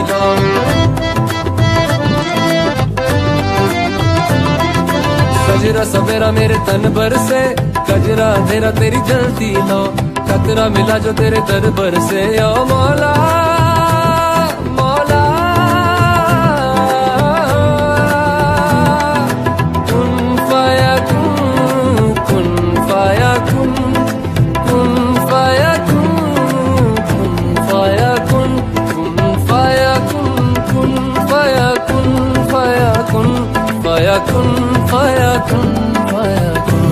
लो। सजरा सवेरा मेरे तन भर से, कजरा अंधेरा तेरी जलती लो। खतरा मिला जो तेरे दरबार से, ओ मौला मौला। कुन फाया कुन, कुन फाया कुन, कुन फाया कुन, कुन फाया कुन, कुन फाया कुन, कुन फाया कुन, फाया कुन, फाया कुन, फाया कुन, फाया कुन।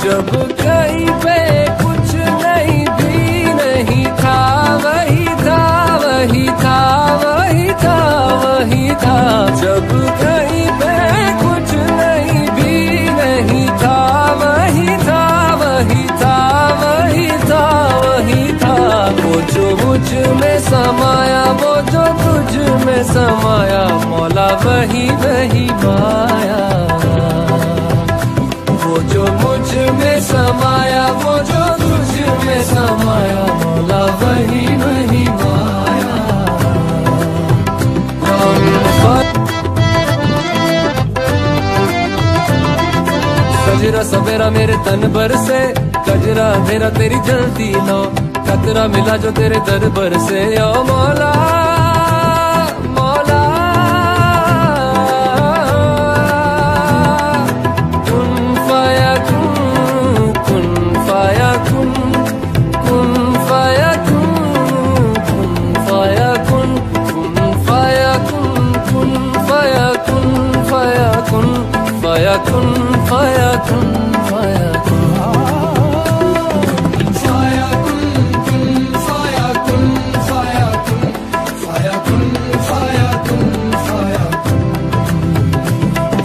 जब कहीं पे कुछ नहीं भी नहीं था, वही था वही था वही था वही था। जब कहीं पे कुछ नहीं भी नहीं था, वही था वही था वही था वही था। वो जो मुझ में समाया, वो जो तुझ में समाया, मौला वही वही माया। वो जो मुझ में समाया, वो जो तुझ में समाया, मौला वही वही माया। सजरा सवेरा मेरे तन भर से, कजरा अंधेरा तेरी जलती लो। खतरा मिला जो तेरे दरबार से, ओ मौला मौला। कुन फाया कुन, कुन फाया कुन, कुन फाया कुन, कुन फाया कुन, कुन फाया कुन, कुन फाया कुन, फाया कुन, फाया कुन, फाया कुन, फाया कुन।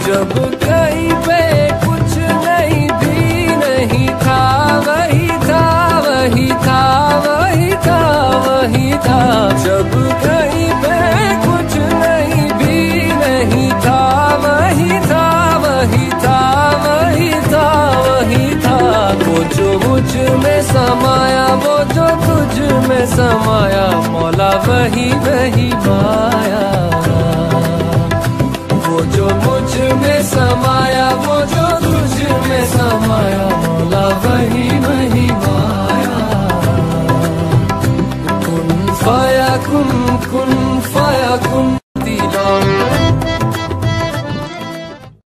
जब कहीं पे कुछ नहीं भी नहीं था, वही था वही था वही था वही था। जब कहीं पे कुछ नहीं भी नहीं था, वही था वही था वही था वही था। वो जो मुझ में समाया, वो जो तुझ में समाया, मौला वही वही माया। वो जो मुझ में समाया, वो जो तुझ में समाया, मौला वही वही